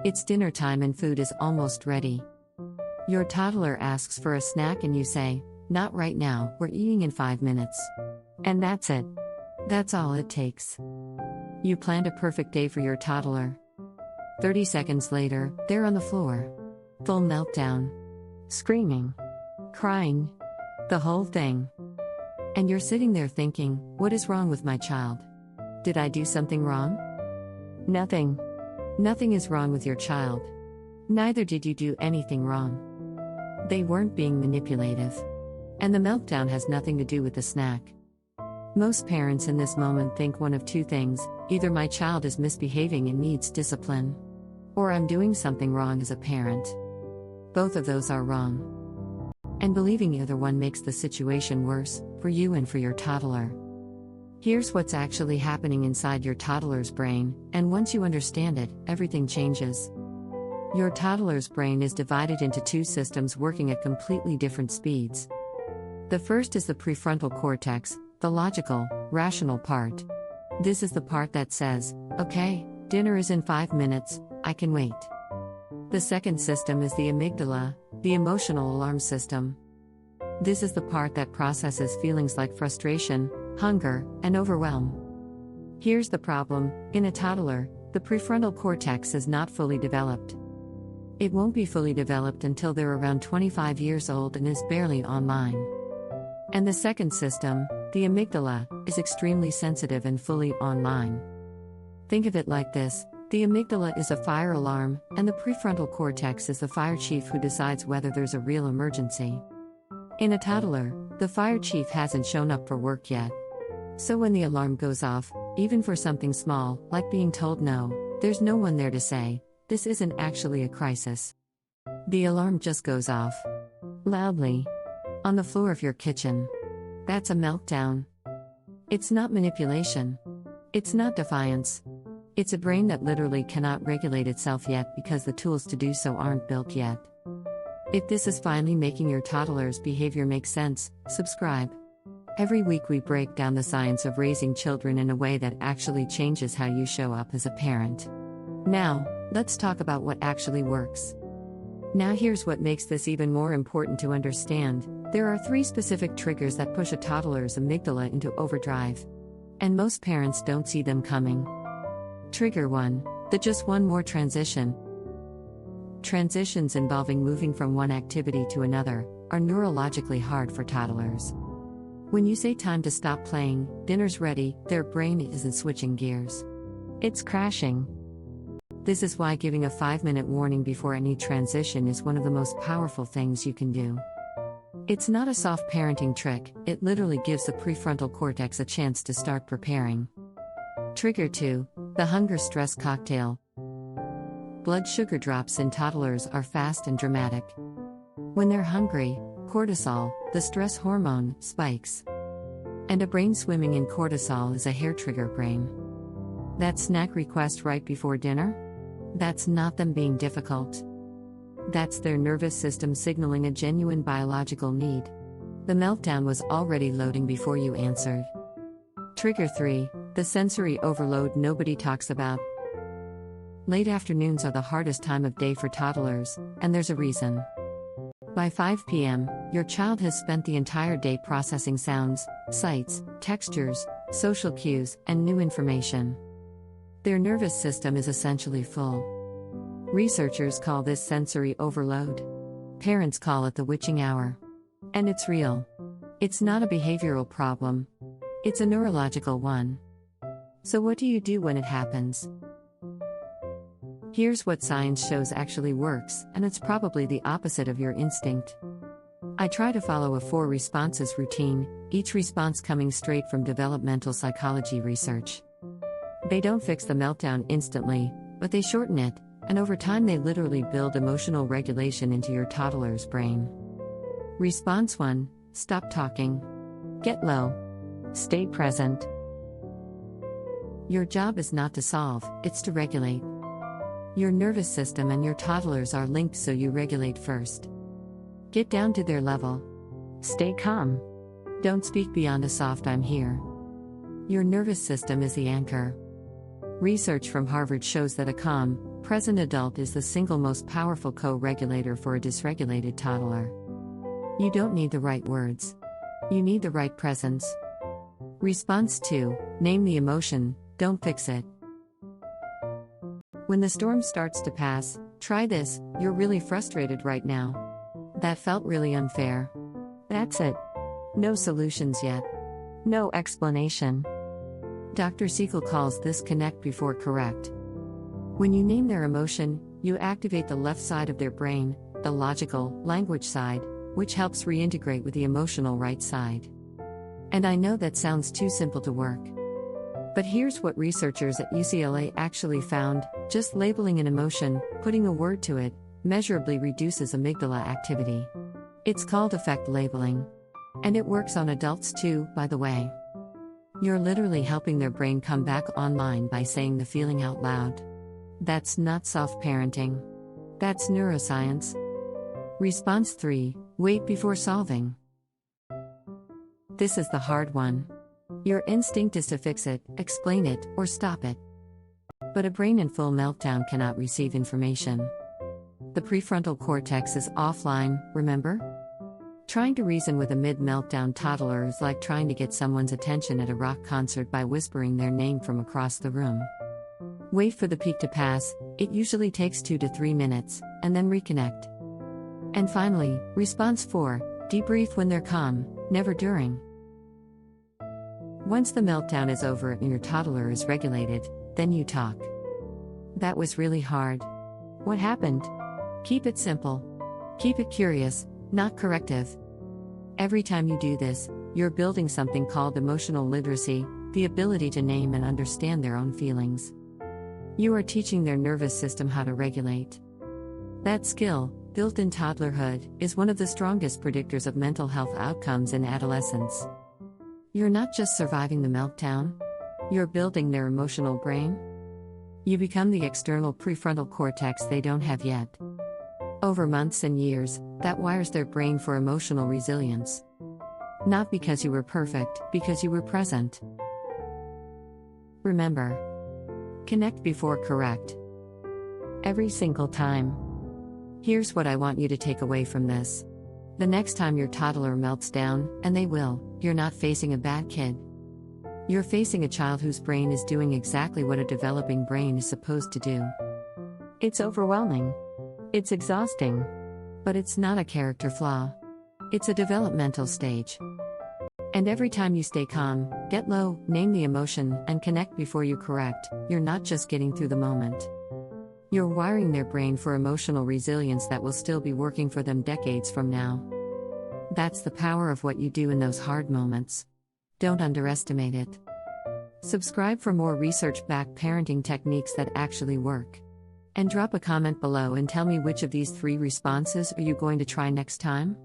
It's dinner time and food is almost ready. Your toddler asks for a snack and you say, "Not right now, we're eating in 5 minutes." And that's it. That's all it takes. You planned a perfect day for your toddler. 30 seconds later, they're on the floor. Full meltdown. Screaming. Crying. The whole thing. And you're sitting there thinking, what is wrong with my child? Did I do something wrong? Nothing. Nothing is wrong with your child. Neither did you do anything wrong. They weren't being manipulative. And the meltdown has nothing to do with the snack. Most parents in this moment think one of two things: either my child is misbehaving and needs discipline, or I'm doing something wrong as a parent. Both of those are wrong. And believing either one makes the situation worse, for you and for your toddler. Here's what's actually happening inside your toddler's brain, and once you understand it, everything changes. Your toddler's brain is divided into two systems working at completely different speeds. The first is the prefrontal cortex, the logical, rational part. This is the part that says, okay, dinner is in 5 minutes, I can wait. The second system is the amygdala, the emotional alarm system. This is the part that processes feelings like frustration, hunger, and overwhelm. Here's the problem: in a toddler, the prefrontal cortex is not fully developed. It won't be fully developed until they're around 25 years old and is barely online. And the second system, the amygdala, is extremely sensitive and fully online. Think of it like this: the amygdala is a fire alarm, and the prefrontal cortex is the fire chief who decides whether there's a real emergency. In a toddler, the fire chief hasn't shown up for work yet. So when the alarm goes off, even for something small, like being told no, there's no one there to say, this isn't actually a crisis. The alarm just goes off. Loudly. On the floor of your kitchen. That's a meltdown. It's not manipulation. It's not defiance. It's a brain that literally cannot regulate itself yet because the tools to do so aren't built yet. If this is finally making your toddler's behavior make sense, subscribe. Every week we break down the science of raising children in a way that actually changes how you show up as a parent. Now, let's talk about what actually works. Now here's what makes this even more important to understand. There are 3 specific triggers that push a toddler's amygdala into overdrive. And most parents don't see them coming. Trigger 1, the just one more transition. Transitions involving moving from one activity to another are neurologically hard for toddlers. When you say time to stop playing, dinner's ready, their brain isn't switching gears. It's crashing. This is why giving a 5-minute warning before any transition is one of the most powerful things you can do. It's not a soft parenting trick, it literally gives the prefrontal cortex a chance to start preparing. Trigger 2, the hunger stress cocktail. Blood sugar drops in toddlers are fast and dramatic. When they're hungry, cortisol, the stress hormone, spikes. And a brain swimming in cortisol is a hair trigger brain. That snack request right before dinner? That's not them being difficult. That's their nervous system signaling a genuine biological need. The meltdown was already loading before you answered. Trigger 3, the sensory overload nobody talks about. Late afternoons are the hardest time of day for toddlers, and there's a reason. By 5 p.m., your child has spent the entire day processing sounds, sights, textures, social cues, and new information. Their nervous system is essentially full. Researchers call this sensory overload. Parents call it the witching hour. And it's real. It's not a behavioral problem. It's a neurological one. So what do you do when it happens? Here's what science shows actually works, and it's probably the opposite of your instinct. I try to follow a 4 responses routine, each response coming straight from developmental psychology research. They don't fix the meltdown instantly, but they shorten it, and over time they literally build emotional regulation into your toddler's brain. Response 1, stop talking. Get low. Stay present. Your job is not to solve, it's to regulate. Your nervous system and your toddlers are linked, so you regulate first. Get down to their level. Stay calm. Don't speak beyond a soft "I'm here." Your nervous system is the anchor. Research from Harvard shows that a calm, present adult is the single most powerful co-regulator for a dysregulated toddler. You don't need the right words. You need the right presence. Response 2: name the emotion, don't fix it. When the storm starts to pass, try this: you're really frustrated right now. That felt really unfair. That's it. No solutions yet. No explanation. Dr. Siegel calls this connect before correct. When you name their emotion, you activate the left side of their brain, the logical, language side, which helps reintegrate with the emotional right side. And I know that sounds too simple to work. But here's what researchers at UCLA actually found: just labeling an emotion, putting a word to it, measurably reduces amygdala activity. It's called affect labeling. And it works on adults too, by the way. You're literally helping their brain come back online by saying the feeling out loud. That's not soft parenting. That's neuroscience. Response 3: wait before solving. This is the hard one. Your instinct is to fix it, explain it, or stop it. But a brain in full meltdown cannot receive information. The prefrontal cortex is offline, remember? Trying to reason with a mid-meltdown toddler is like trying to get someone's attention at a rock concert by whispering their name from across the room. Wait for the peak to pass, it usually takes 2 to 3 minutes, and then reconnect. And finally, response 4: debrief when they're calm, never during. Once the meltdown is over and your toddler is regulated, then you talk. That was really hard. What happened? Keep it simple. Keep it curious, not corrective. Every time you do this, you're building something called emotional literacy, the ability to name and understand their own feelings. You are teaching their nervous system how to regulate. That skill, built in toddlerhood, is one of the strongest predictors of mental health outcomes in adolescence. You're not just surviving the meltdown, you're building their emotional brain. You become the external prefrontal cortex they don't have yet. Over months and years, that wires their brain for emotional resilience. Not because you were perfect, because you were present. Remember, connect before correct. Every single time. Here's what I want you to take away from this. The next time your toddler melts down, and they will, you're not facing a bad kid. You're facing a child whose brain is doing exactly what a developing brain is supposed to do. It's overwhelming. It's exhausting. But it's not a character flaw. It's a developmental stage. And every time you stay calm, get low, name the emotion, and connect before you correct, you're not just getting through the moment. You're wiring their brain for emotional resilience that will still be working for them decades from now. That's the power of what you do in those hard moments. Don't underestimate it. Subscribe for more research-backed parenting techniques that actually work. And drop a comment below and tell me which of these 3 responses are you going to try next time?